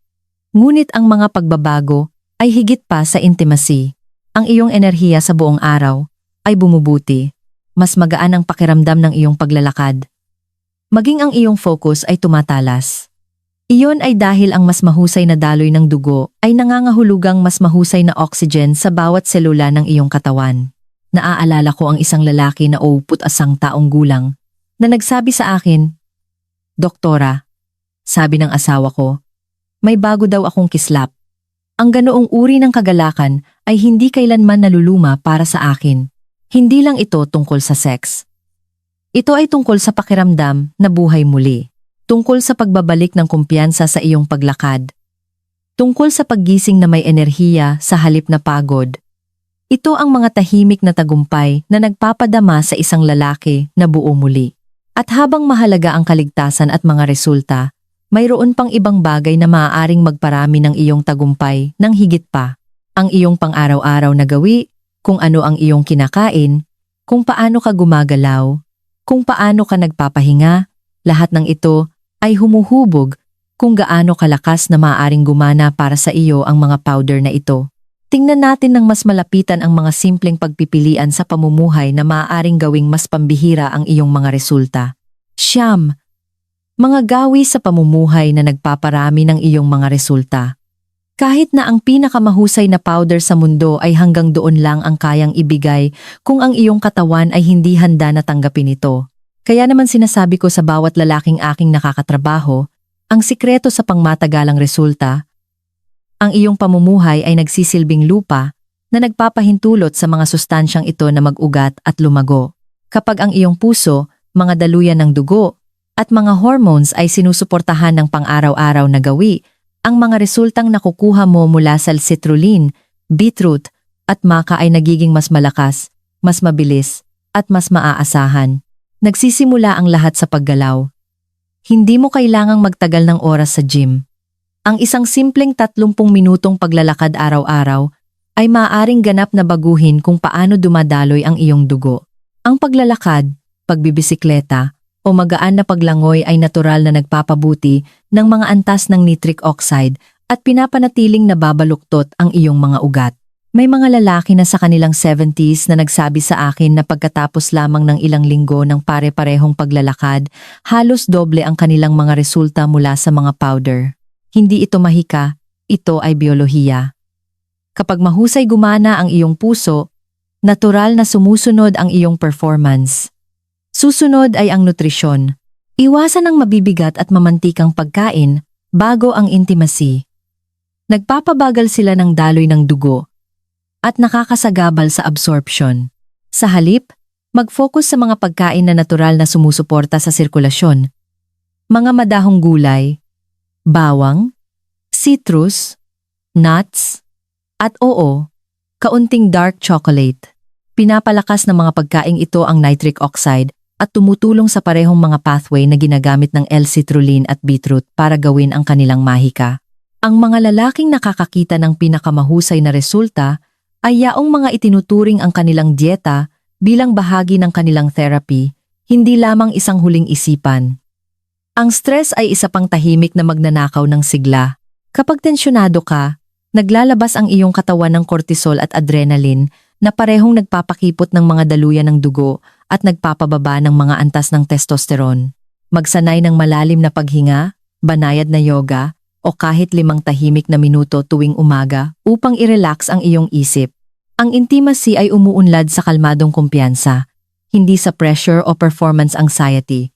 Ngunit ang mga pagbabago ay higit pa sa intimacy. Ang iyong enerhiya sa buong araw ay bumubuti. Mas magaan ang pakiramdam ng iyong paglalakad. Maging ang iyong focus ay tumatalas. Iyon ay dahil ang mas mahusay na daloy ng dugo ay nangangahulugang mas mahusay na oxygen sa bawat selula ng iyong katawan. Naaalala ko ang isang lalaki na 80 taong gulang na nagsabi sa akin, Doktora, sabi ng asawa ko, may bago daw akong kislap. Ang ganoong uri ng kagalakan ay hindi kailanman naluluma para sa akin. Hindi lang ito tungkol sa sex. Ito ay tungkol sa pakiramdam na buhay muli. Tungkol sa pagbabalik ng kumpiyansa sa iyong paglakad. Tungkol sa paggising na may enerhiya sa halip na pagod. Ito ang mga tahimik na tagumpay na nagpapadama sa isang lalaki na buo muli. At habang mahalaga ang kaligtasan at mga resulta, mayroon pang ibang bagay na maaaring magparami ng iyong tagumpay ng higit pa. Ang iyong pang-araw-araw na gawi, kung ano ang iyong kinakain, kung paano ka gumagalaw, kung paano ka nagpapahinga, lahat ng ito ay humuhubog kung gaano kalakas na maaaring gumana para sa iyo ang mga powder na ito. Tingnan natin ng mas malapitan ang mga simpleng pagpipilian sa pamumuhay na maaaring gawing mas pambihira ang iyong mga resulta. Siyam. Mga gawi sa pamumuhay na nagpaparami ng iyong mga resulta. Kahit na ang pinakamahusay na powder sa mundo ay hanggang doon lang ang kayang ibigay kung ang iyong katawan ay hindi handa na tanggapin ito. Kaya naman sinasabi ko sa bawat lalaking aking nakakatrabaho, ang sikreto sa pangmatagalang resulta, ang iyong pamumuhay ay nagsisilbing lupa na nagpapahintulot sa mga sustansyang ito na mag-ugat at lumago. Kapag ang iyong puso, mga daluyan ng dugo, at mga hormones ay sinusuportahan ng pang-araw-araw na gawi, ang mga resultang nakukuha mo mula sa citrulline, beetroot, at maca ay nagiging mas malakas, mas mabilis, at mas maaasahan. Nagsisimula ang lahat sa paggalaw. Hindi mo kailangang magtagal ng oras sa gym. Ang isang simpleng 30 minutong paglalakad araw-araw ay maaaring ganap na baguhin kung paano dumadaloy ang iyong dugo. Ang paglalakad, pagbibisikleta, o magaan na paglangoy ay natural na nagpapabuti ng mga antas ng nitric oxide at pinapanatiling nababaluktot ang iyong mga ugat. May mga lalaki na sa kanilang 70s na nagsabi sa akin na pagkatapos lamang ng ilang linggo ng pare-parehong paglalakad, halos doble ang kanilang mga resulta mula sa mga powder. Hindi ito mahika, ito ay biolohiya. Kapag mahusay gumana ang iyong puso, natural na sumusunod ang iyong performance. Susunod ay ang nutrisyon. Iwasan ang mabibigat at mamantikang pagkain bago ang intimacy. Nagpapabagal sila ng daloy ng dugo at nakakasagabal sa absorption. Sa halip, mag-focus sa mga pagkain na natural na sumusuporta sa sirkulasyon. Mga madahong gulay, bawang, citrus, nuts, at kaunting dark chocolate. Pinapalakas ng mga pagkaing ito ang nitric oxide at tumutulong sa parehong mga pathway na ginagamit ng L-citrulline at beetroot para gawin ang kanilang mahika. Ang mga lalaking nakakakita ng pinakamahusay na resulta ay yaong mga itinuturing ang kanilang dieta bilang bahagi ng kanilang therapy, hindi lamang isang huling isipan. Ang stress ay isa pang tahimik na magnanakaw ng sigla. Kapag tensyonado ka, naglalabas ang iyong katawan ng cortisol at adrenaline na parehong nagpapakipot ng mga daluyan ng dugo at nagpapababa ng mga antas ng testosterone. Magsanay ng malalim na paghinga, banayad na yoga, o kahit 5 tahimik na minuto tuwing umaga upang i-relax ang iyong isip. Ang intimacy ay umuunlad sa kalmadong kumpiyansa, hindi sa pressure o performance anxiety.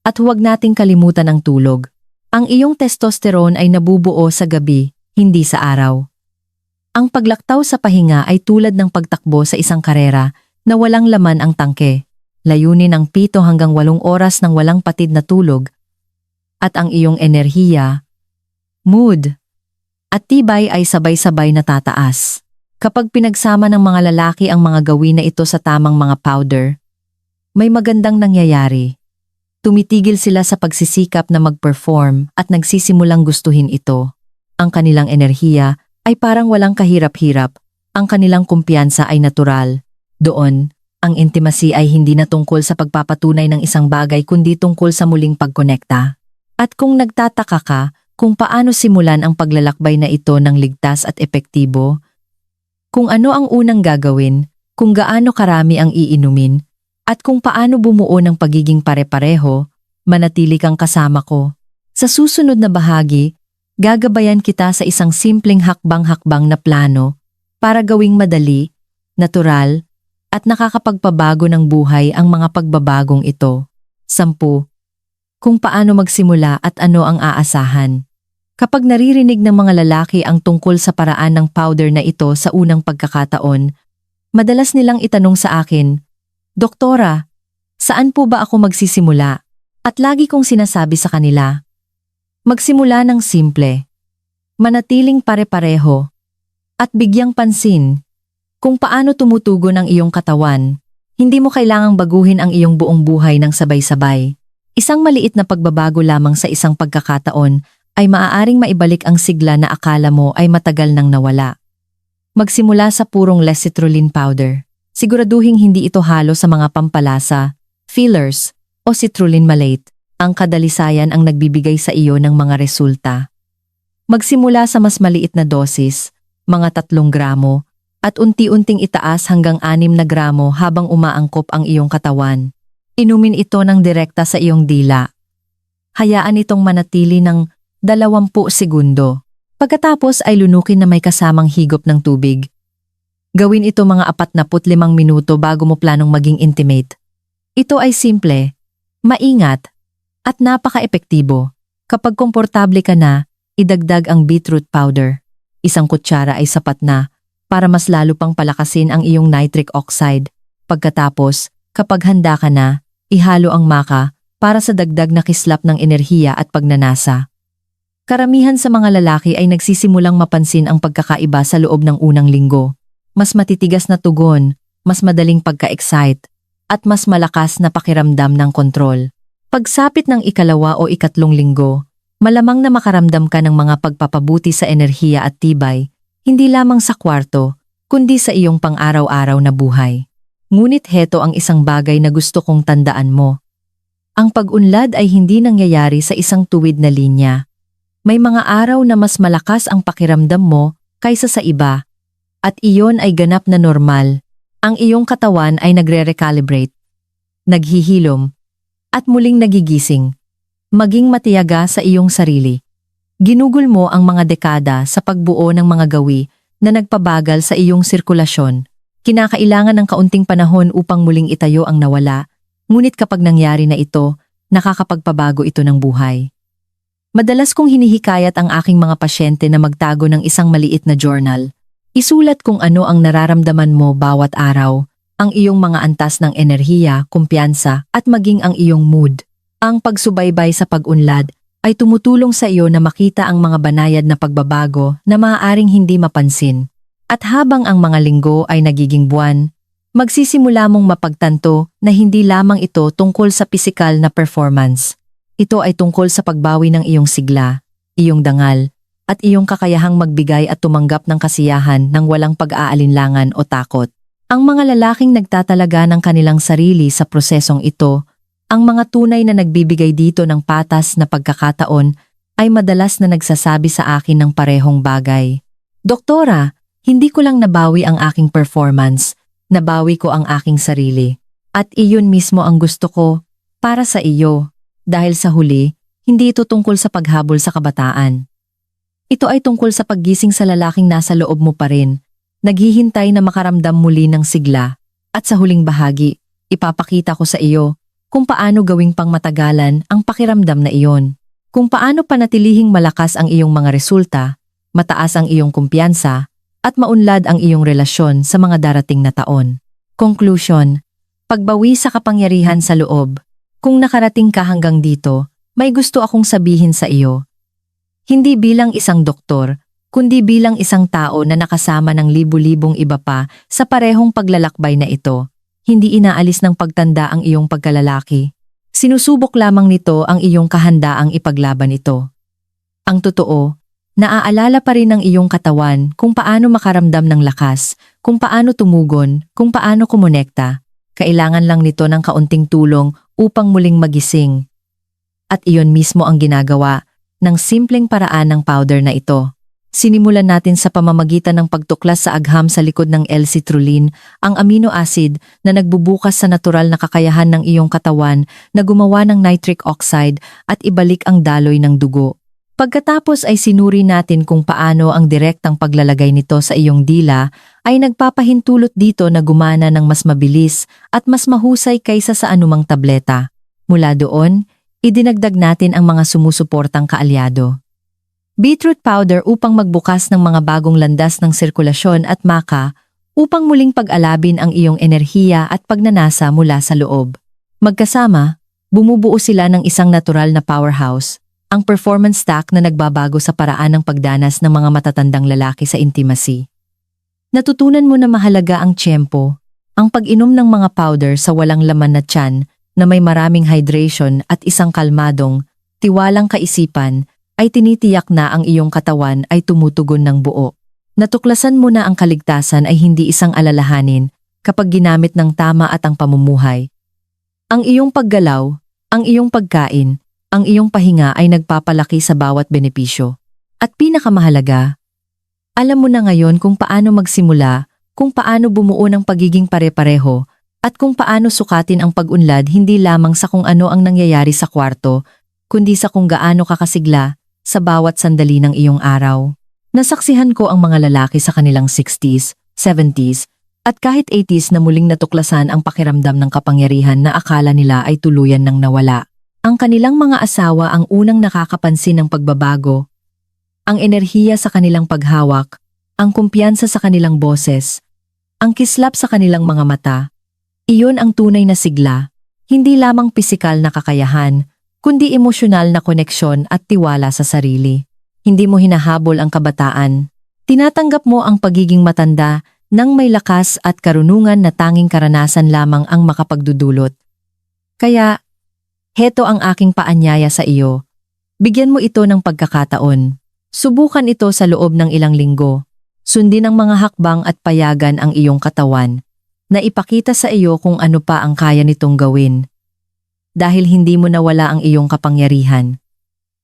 At huwag nating kalimutan ang tulog. Ang iyong testosterone ay nabubuo sa gabi, hindi sa araw. Ang paglaktaw sa pahinga ay tulad ng pagtakbo sa isang karera na walang laman ang tangke. Layunin ang 7 hanggang 8 oras ng walang patid na tulog. At ang iyong enerhiya, mood, at tibay ay sabay-sabay na tataas. Kapag pinagsama ng mga lalaki ang mga gawin na ito sa tamang mga powder, may magandang nangyayari. Tumitigil sila sa pagsisikap na mag-perform at nagsisimulang gustuhin ito. Ang kanilang enerhiya ay parang walang kahirap-hirap, ang kanilang kumpiyansa ay natural. Doon, ang intimacy ay hindi na tungkol sa pagpapatunay ng isang bagay kundi tungkol sa muling pagkonekta. At kung nagtataka ka kung paano simulan ang paglalakbay na ito ng ligtas at epektibo, kung ano ang unang gagawin, kung gaano karami ang iinumin, at kung paano bumuo ng pagiging pare-pareho, manatili kang kasama ko. Sa susunod na bahagi, gagabayan kita sa isang simpleng hakbang-hakbang na plano para gawing madali, natural, at nakakapagpabago ng buhay ang mga pagbabagong ito. 10. Kung paano magsimula at ano ang aasahan. Kapag naririnig ng mga lalaki ang tungkol sa paraan ng powder na ito sa unang pagkakataon, madalas nilang itanong sa akin, "Doktora, saan po ba ako magsisimula?" At lagi kong sinasabi sa kanila, magsimula ng simple, manatiling pare-pareho, at bigyang pansin kung paano tumutugon ang iyong katawan. Hindi mo kailangang baguhin ang iyong buong buhay ng sabay-sabay. Isang maliit na pagbabago lamang sa isang pagkakataon ay maaaring maibalik ang sigla na akala mo ay matagal nang nawala. Magsimula sa purong L-citrulline powder. Siguraduhing hindi ito halo sa mga pampalasa, fillers, o citrulline malate. Ang kadalisayan ang nagbibigay sa iyo ng mga resulta. Magsimula sa mas maliit na dosis, mga 3 gramo, at unti-unting itaas hanggang 6 na gramo habang umaangkop ang iyong katawan. Inumin ito ng direkta sa iyong dila. Hayaan itong manatili ng 20 segundo. Pagkatapos ay lunukin na may kasamang higop ng tubig. Gawin ito mga 45 minuto bago mo planong maging intimate. Ito ay simple, maingat, at napaka-epektibo. Kapag komportable ka na, idagdag ang beetroot powder. 1 kutsara ay sapat na para mas lalo pang palakasin ang iyong nitric oxide. Pagkatapos, kapag handa ka na, ihalo ang maca para sa dagdag na kislap ng enerhiya at pagnanasa. Karamihan sa mga lalaki ay nagsisimulang mapansin ang pagkakaiba sa loob ng unang linggo. Mas matitigas na tugon, mas madaling pagka-excite, at mas malakas na pakiramdam ng kontrol. Pagsapit ng 2 o 3 linggo, malamang na makaramdam ka ng mga pagpapabuti sa enerhiya at tibay, hindi lamang sa kwarto, kundi sa iyong pang-araw-araw na buhay. Ngunit heto ang isang bagay na gusto kong tandaan mo. Ang pag-unlad ay hindi nangyayari sa isang tuwid na linya. May mga araw na mas malakas ang pakiramdam mo kaysa sa iba. At iyon ay ganap na normal. Ang iyong katawan ay nagre-recalibrate, naghihilom, at muling nagigising. Maging matiyaga sa iyong sarili. Ginugol mo ang mga dekada sa pagbuo ng mga gawi na nagpabagal sa iyong sirkulasyon. Kinakailangan ng kaunting panahon upang muling itayo ang nawala, ngunit kapag nangyari na ito, nakakapagpabago ito ng buhay. Madalas kong hinihikayat ang aking mga pasyente na magtago ng isang maliit na journal. Isulat kung ano ang nararamdaman mo bawat araw, ang iyong mga antas ng enerhiya, kumpiyansa, at maging ang iyong mood. Ang pagsubaybay sa pag-unlad ay tumutulong sa iyo na makita ang mga banayad na pagbabago na maaaring hindi mapansin. At habang ang mga linggo ay nagiging buwan, magsisimula mong mapagtanto na hindi lamang ito tungkol sa pisikal na performance. Ito ay tungkol sa pagbawi ng iyong sigla, iyong dangal, at iyong kakayahang magbigay at tumanggap ng kasiyahan ng walang pag-aalinlangan o takot. Ang mga lalaking nagtatalaga ng kanilang sarili sa prosesong ito, ang mga tunay na nagbibigay dito ng patas na pagkakataon ay madalas na nagsasabi sa akin ng parehong bagay. Doktora, hindi ko lang nabawi ang aking performance, nabawi ko ang aking sarili. At iyon mismo ang gusto ko para sa iyo. Dahil sa huli, hindi ito tungkol sa paghabol sa kabataan. Ito ay tungkol sa paggising sa lalaking nasa loob mo pa rin, naghihintay na makaramdam muli ng sigla. At sa huling bahagi, ipapakita ko sa iyo kung paano gawing pangmatagalan ang pakiramdam na iyon. Kung paano panatilihing malakas ang iyong mga resulta, mataas ang iyong kumpiyansa, at maunlad ang iyong relasyon sa mga darating na taon. Conclusion: pagbawi sa kapangyarihan sa loob. Kung nakarating ka hanggang dito, may gusto akong sabihin sa iyo. Hindi bilang isang doktor, kundi bilang isang tao na nakasama ng libu-libong iba pa sa parehong paglalakbay na ito. Hindi inaalis ng pagtanda ang iyong pagkalalaki. Sinusubok lamang nito ang iyong kahandaang ipaglaban ito. Ang totoo, naaalala pa rin ng iyong katawan kung paano makaramdam ng lakas, kung paano tumugon, kung paano kumonekta. Kailangan lang nito ng kaunting tulong upang muling magising. At iyon mismo ang ginagawa ng simpleng paraan ng powder na ito. Sinimulan natin sa pamamagitan ng pagtuklas sa agham sa likod ng L-citrulline, ang amino acid na nagbubukas sa natural na kakayahan ng iyong katawan na gumawa ng nitric oxide at ibalik ang daloy ng dugo. Pagkatapos ay sinuri natin kung paano ang direktang paglalagay nito sa iyong dila ay nagpapahintulot dito na gumana ng mas mabilis at mas mahusay kaysa sa anumang tableta. Mula doon, idinagdag natin ang mga sumusuportang kaalyado. Beetroot powder upang magbukas ng mga bagong landas ng sirkulasyon at maka upang muling pag-alabin ang iyong enerhiya at pagnanasa mula sa loob. Magkasama, bumubuo sila ng isang natural na powerhouse, ang performance stack na nagbabago sa paraan ng pagdanas ng mga matatandang lalaki sa intimacy. Natutunan mo na mahalaga ang tiyempo, ang pag-inom ng mga powder sa walang laman na tiyan na may maraming hydration at isang kalmadong, tiwalang kaisipan ay tinitiyak na ang iyong katawan ay tumutugon ng buo. Natuklasan mo na ang kaligtasan ay hindi isang alalahanin kapag ginamit ng tama at ang pamumuhay. Ang iyong paggalaw, ang iyong pagkain, ang iyong pahinga ay nagpapalaki sa bawat benepisyo. At pinakamahalaga, alam mo na ngayon kung paano magsimula, kung paano bumuo ng pagiging pare-pareho, at kung paano sukatin ang pag-unlad hindi lamang sa kung ano ang nangyayari sa kwarto, kundi sa kung gaano kakasigla sa bawat sandali ng iyong araw. Nasaksihan ko ang mga lalaki sa kanilang 60s, 70s, at kahit 80s na muling natuklasan ang pakiramdam ng kapangyarihan na akala nila ay tuluyan ng nawala. Ang kanilang mga asawa ang unang nakakapansin ng pagbabago. Ang enerhiya sa kanilang paghawak, ang kumpiyansa sa kanilang boses, ang kislap sa kanilang mga mata. Iyon ang tunay na sigla, hindi lamang pisikal na kakayahan, kundi emosyonal na koneksyon at tiwala sa sarili. Hindi mo hinahabol ang kabataan. Tinatanggap mo ang pagiging matanda nang may lakas at karunungan na tanging karanasan lamang ang makapagdudulot. Kaya, heto ang aking paanyaya sa iyo. Bigyan mo ito ng pagkakataon. Subukan ito sa loob ng ilang linggo. Sundin ang mga hakbang at payagan ang iyong katawan na ipakita sa iyo kung ano pa ang kaya nitong gawin. dahil hindi mo nawala ang iyong kapangyarihan.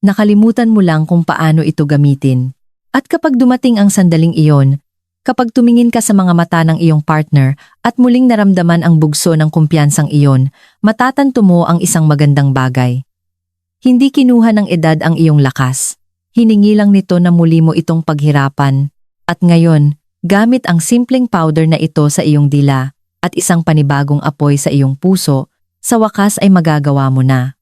Nakalimutan mo lang kung paano ito gamitin. At kapag dumating ang sandaling iyon, kapag tumingin ka sa mga mata ng iyong partner at muling naramdaman ang bugso ng kumpiyansang iyon, matatanto mo ang isang magandang bagay. Hindi kinuha ng edad ang iyong lakas. Hiningi lang nito na muli mo itong paghirapan. At ngayon, gamit ang simpleng powder na ito sa iyong dila at isang panibagong apoy sa iyong puso, sa wakas ay magagawa mo na.